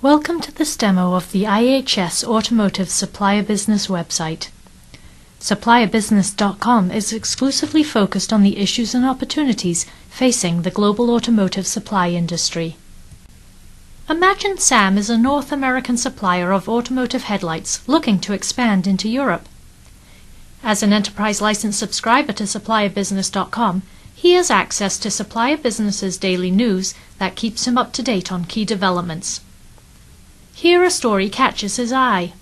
Welcome to this demo of the IHS Automotive Supplier Business website. SupplierBusiness.com is exclusively focused on the issues and opportunities facing the global automotive supply industry. Imagine Sam is a North American supplier of automotive headlights looking to expand into Europe. As an enterprise license subscriber to SupplierBusiness.com, he has access to Supplier Business's daily news that keeps him up to date on key developments. Here a story catches his eye.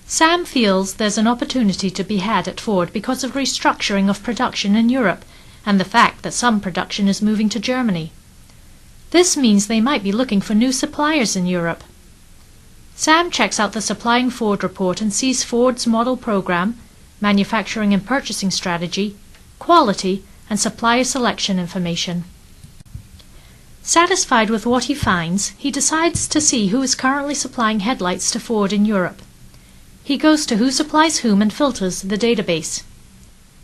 Sam feels there's an opportunity to be had at Ford because of restructuring of production in Europe and the fact that some production is moving to Germany. This means they might be looking for new suppliers in Europe. Sam checks out the Supplying Ford report and sees Ford's model program, manufacturing and purchasing strategy, quality, and supplier selection information. Satisfied with what he finds, he decides to see who is currently supplying headlights to Ford in Europe. He goes to Who Supplies Whom and filters the database.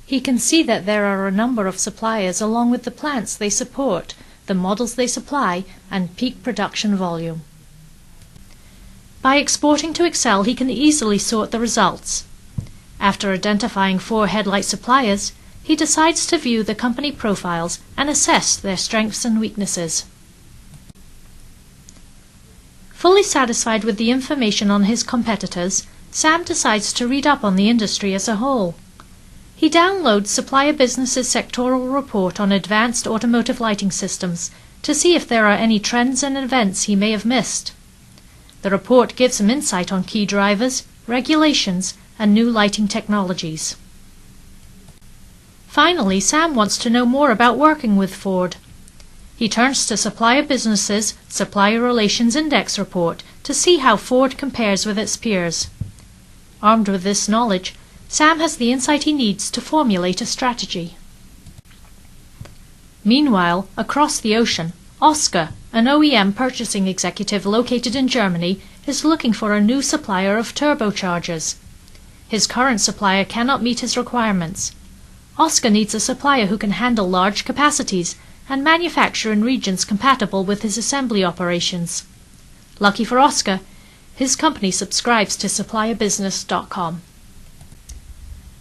He can see that there are a number of suppliers along with the plants they support, the models they supply, and peak production volume. By exporting to Excel, he can easily sort the results. After identifying 4 headlight suppliers, he decides to view the company profiles and assess their strengths and weaknesses. Fully satisfied with the information on his competitors, Sam decides to read up on the industry as a whole. He downloads Supplier Business's sectoral report on advanced automotive lighting systems to see if there are any trends and events he may have missed. The report gives him insight on key drivers, regulations, and new lighting technologies. Finally, Sam wants to know more about working with Ford. He turns to Supplier Business's Supplier Relations Index report to see how Ford compares with its peers. Armed with this knowledge, Sam has the insight he needs to formulate a strategy. Meanwhile, across the ocean, Oscar, an OEM purchasing executive located in Germany, is looking for a new supplier of turbochargers. His current supplier cannot meet his requirements. Oscar needs a supplier who can handle large capacities and manufacture in regions compatible with his assembly operations. Lucky for Oscar, his company subscribes to SupplierBusiness.com.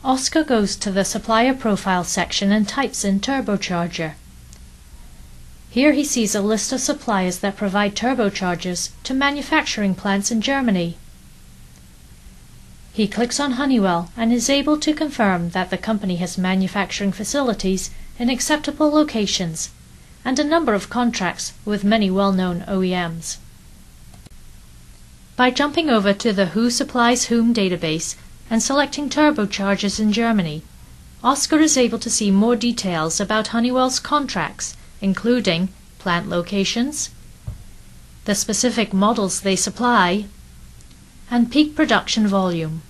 Oscar goes to the Supplier Profile section and types in turbocharger. Here he sees a list of suppliers that provide turbochargers to manufacturing plants in Germany. He clicks on Honeywell and is able to confirm that the company has manufacturing facilities in acceptable locations and a number of contracts with many well-known OEMs. By jumping over to the Who Supplies Whom database and selecting turbochargers in Germany, Oscar is able to see more details about Honeywell's contracts, including plant locations, the specific models they supply, and peak production volume.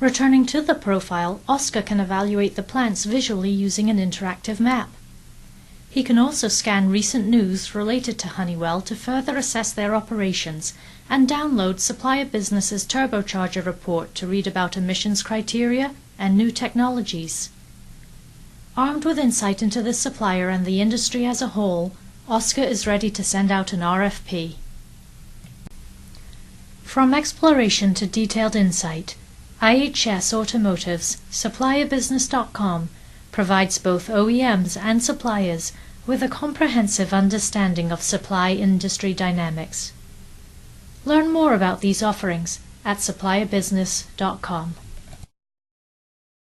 Returning to the profile, Oscar can evaluate the plants visually using an interactive map. He can also scan recent news related to Honeywell to further assess their operations and download Supplier Business's turbocharger report to read about emissions criteria and new technologies. Armed with insight into this supplier and the industry as a whole, Oscar is ready to send out an RFP. From exploration to detailed insight, IHS Automotive's SupplierBusiness.com provides both OEMs and suppliers with a comprehensive understanding of supply industry dynamics. Learn more about these offerings at SupplierBusiness.com.